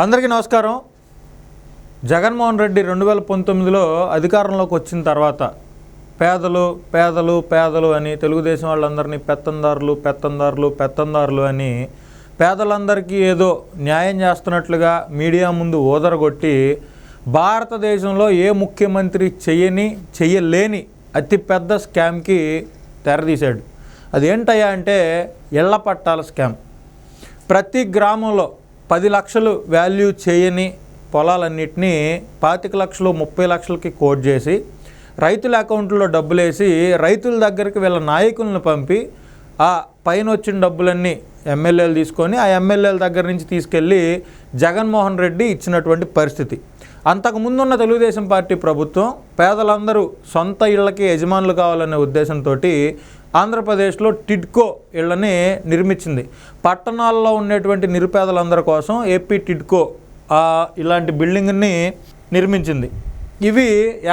అందరికీ నమస్కారం. జగన్మోహన్ రెడ్డి 2019లో అధికారంలోకి వచ్చిన తర్వాత పేదలు పేదలు పేదలు అని తెలుగుదేశం వాళ్ళందరినీ పెత్తందారులు అని పేదలందరికీ ఏదో న్యాయం చేస్తున్నట్లుగా మీడియా ముందు ఓదరగొట్టి భారతదేశంలో ఏ ముఖ్యమంత్రి చెయ్యలేని అతిపెద్ద స్కామ్కి తెరదీశాడు. అదేంటయ్యా అంటే ఇళ్ల పట్టాల స్కామ్. ప్రతి గ్రామంలో 10 లక్షలు వాల్యూ చేయని పొలాలన్నింటినీ 25 లక్షలు 30 లక్షలకి కోట్ చేసి రైతుల అకౌంట్లో డబ్బులేసి రైతుల దగ్గరికి వీళ్ళ నాయకులను పంపి ఆ పైన వచ్చిన డబ్బులన్నీ ఎమ్మెల్యేలు తీసుకొని ఆ ఎమ్మెల్యేల దగ్గర నుంచి తీసుకెళ్ళి జగన్మోహన్ రెడ్డి ఇచ్చినటువంటి పరిస్థితి. అంతకుముందున్న తెలుగుదేశం పార్టీ ప్రభుత్వం పేదలందరూ సొంత ఇళ్లకి యజమానులు కావాలనే ఉద్దేశంతో ఆంధ్రప్రదేశ్లో టిడ్కో ఇళ్లని నిర్మించింది. పట్టణాల్లో ఉండేటువంటి నిరుపేదలందరి కోసం ఏపీ టిడ్కో ఇలాంటి బిల్డింగ్ని నిర్మించింది. ఇవి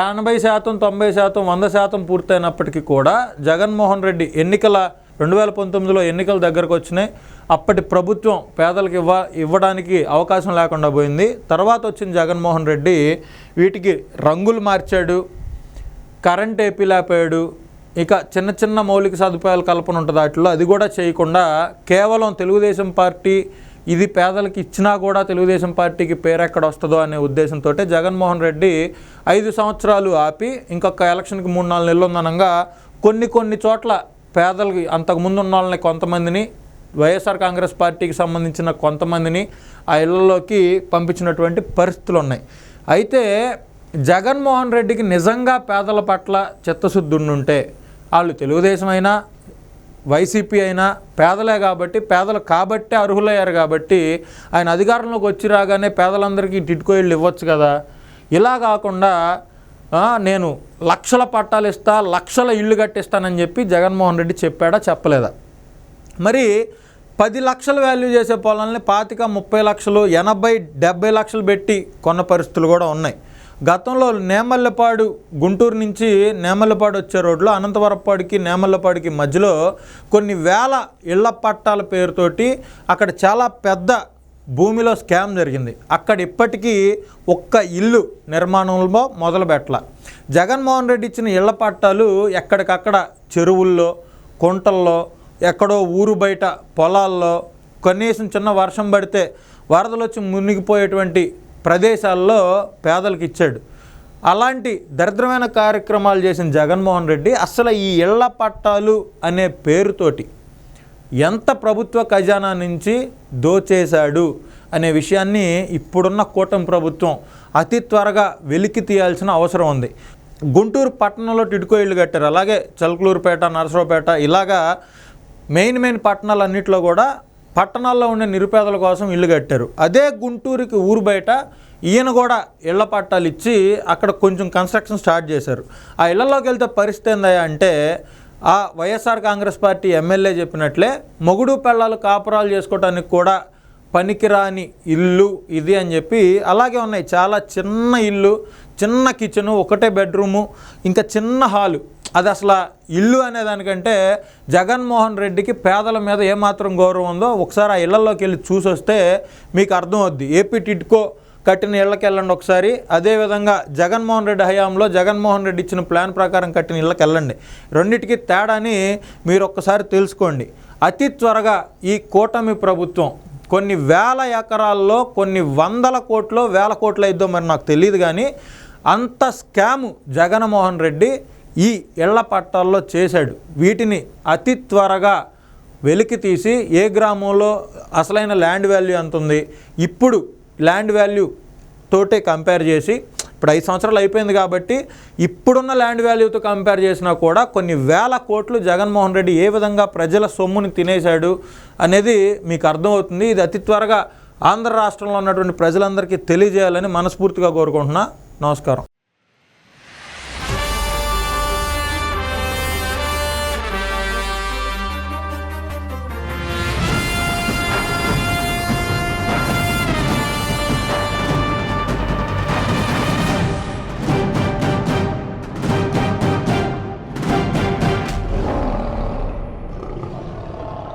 80%, 90%, 100% పూర్తయినప్పటికీ కూడా జగన్మోహన్ రెడ్డి 2019లో ఎన్నికల దగ్గరకు వచ్చినాయి. అప్పటి ప్రభుత్వం పేదలకు ఇవ్వడానికి అవకాశం లేకుండా పోయింది. తర్వాత వచ్చిన జగన్మోహన్ రెడ్డి వీటికి రంగులు మార్చాడు, కరెంట్ ఏపీలేపాడు. ఇక చిన్న చిన్న మౌలిక సదుపాయాల కల్పన ఉంటుంది వాటిలో, అది కూడా చేయకుండా కేవలం తెలుగుదేశం పార్టీ ఇది పేదలకు ఇచ్చినా కూడా తెలుగుదేశం పార్టీకి పేరెక్కడ వస్తుందో అనే ఉద్దేశంతో జగన్మోహన్ రెడ్డి 5 సంవత్సరాలు ఆపి ఇంకొక ఎలక్షన్కి 3-4 నెలలు ఉందనగా కొన్ని చోట్ల పేదలకి అంతకుముందు ఉన్న వాళ్ళని కొంతమందిని వైఎస్ఆర్ కాంగ్రెస్ పార్టీకి సంబంధించిన కొంతమందిని ఆ ఇళ్లలోకి పంపించినటువంటి పరిస్థితులు ఉన్నాయి. అయితే జగన్మోహన్ రెడ్డికి నిజంగా పేదల పట్ల చిత్తశుద్ధి ఉంటే వాళ్ళు తెలుగుదేశం అయినా వైసీపీ అయినా పేదలే కాబట్టి అర్హులయ్యారు కాబట్టి ఆయన అధికారంలోకి వచ్చి రాగానే పేదలందరికీ టిడ్కో ఇళ్ళు ఇవ్వచ్చు కదా. ఇలా కాకుండా నేను లక్షల పట్టాలు ఇస్తా, లక్షల ఇళ్ళు కట్టిస్తానని చెప్పి జగన్మోహన్ రెడ్డి చెప్పాడా చెప్పలేదా? మరి 10 లక్షలు వాల్యూ చేసే పొలాలని 25-30 లక్షలు 80-70 లక్షలు పెట్టి కొన్న పరిస్థితులు కూడా ఉన్నాయి. గతంలో నేమల్లపాడు గుంటూరు నుంచి నేమల్లపాడు వచ్చే రోడ్లో అనంతవరపాడికి నేమల్లపాడికి మధ్యలో కొన్ని వేల ఇళ్ల పట్టాల పేరుతోటి అక్కడ చాలా పెద్ద భూమిలో స్కామ్ జరిగింది. అక్కడ ఇప్పటికీ ఒక్క ఇల్లు నిర్మాణంలో మొదలు పెట్టాల. జగన్మోహన్ రెడ్డి ఇచ్చిన ఇళ్ల పట్టాలు ఎక్కడికక్కడ చెరువుల్లో, కుంటల్లో, ఎక్కడో ఊరు బయట పొలాల్లో, కనీసం చిన్న వర్షం పడితే వరదలు వచ్చి మునిగిపోయేటువంటి ప్రదేశాల్లో పేదలకు ఇచ్చాడు. అలాంటి దరిద్రమైన కార్యక్రమాలు చేసిన జగన్మోహన్ రెడ్డి అసలు ఈ ఇళ్ల పట్టాలు అనే పేరుతోటి ఎంత ప్రభుత్వ ఖజానా నుంచి దోచేశాడు అనే విషయాన్ని ఇప్పుడున్న కూటమి ప్రభుత్వం అతి త్వరగా వెలికి తీయాల్సిన అవసరం ఉంది. గుంటూరు పట్టణంలో టిడ్కో ఇళ్ళు కట్టారు, అలాగే చలకలూరుపేట, నరసరావుపేట, ఇలాగా మెయిన్ పట్టణాలన్నింటిలో కూడా పట్టణాల్లో ఉండే నిరుపేదల కోసం ఇల్లు కట్టారు. అదే గుంటూరుకి ఊరు బయట ఈయన కూడా ఇళ్ల పట్టాలు ఇచ్చి అక్కడ కొంచెం కన్స్ట్రక్షన్ స్టార్ట్ చేశారు. ఆ ఇళ్లలోకి వెళ్తే పరిస్థితి ఏందయ్యా అంటే ఆ వైఎస్ఆర్ కాంగ్రెస్ పార్టీ ఎమ్మెల్యే చెప్పినట్లే మొగుడు పెళ్ళాలు కాపురాలు చేసుకోవడానికి కూడా పనికిరాని ఇల్లు ఇది అని చెప్పి అలాగే ఉన్నాయి. చాలా చిన్న ఇల్లు, చిన్న కిచెను, ఒకటే బెడ్రూము, ఇంకా చిన్న హాలు. అది అసలు ఇల్లు అనేదానికంటే జగన్మోహన్ రెడ్డికి పేదల మీద ఏమాత్రం గౌరవం ఉందో ఒకసారి ఆ ఇళ్లలోకి వెళ్ళి చూసొస్తే మీకు అర్థం అవుద్ది. ఏపీ టిడ్కో కట్టిన ఇళ్ళకి వెళ్ళండి ఒకసారి, అదేవిధంగా జగన్మోహన్ రెడ్డి హయాంలో జగన్మోహన్ రెడ్డి ఇచ్చిన ప్లాన్ ప్రకారం కట్టిన ఇళ్ళకి వెళ్ళండి. రెండింటికి తేడాని మీరు ఒక్కసారి తెలుసుకోండి. అతి త్వరగా ఈ కూటమి ప్రభుత్వం కొన్ని వేల ఎకరాల్లో కొన్ని 100 కోట్లు 1000 కోట్లు అయిద్దో మరి నాకు తెలియదు, కానీ అంత స్కాము జగన్మోహన్ రెడ్డి ఈ ఇళ్ల పట్టాల్లో చేశాడు. వీటిని అతి త్వరగా వెలికి తీసి ఏ గ్రామంలో అసలైన ల్యాండ్ వాల్యూ ఎంత ఉంది, ఇప్పుడు ల్యాండ్ వాల్యూ తోటే కంపేర్ చేసి, ఇప్పుడు 5 సంవత్సరాలు అయిపోయింది కాబట్టి ఇప్పుడున్న ల్యాండ్ వాల్యూతో కంపేర్ చేసినా కూడా కొన్ని 1000 కోట్లు జగన్మోహన్ రెడ్డి ఏ విధంగా ప్రజల సొమ్ముని తినేశాడు అనేది మీకు అర్థమవుతుంది. ఇది అతి త్వరగా ఆంధ్ర రాష్ట్రంలో ఉన్నటువంటి ప్రజలందరికీ తెలియజేయాలని మనస్ఫూర్తిగా కోరుకుంటున్నా. నమస్కారం.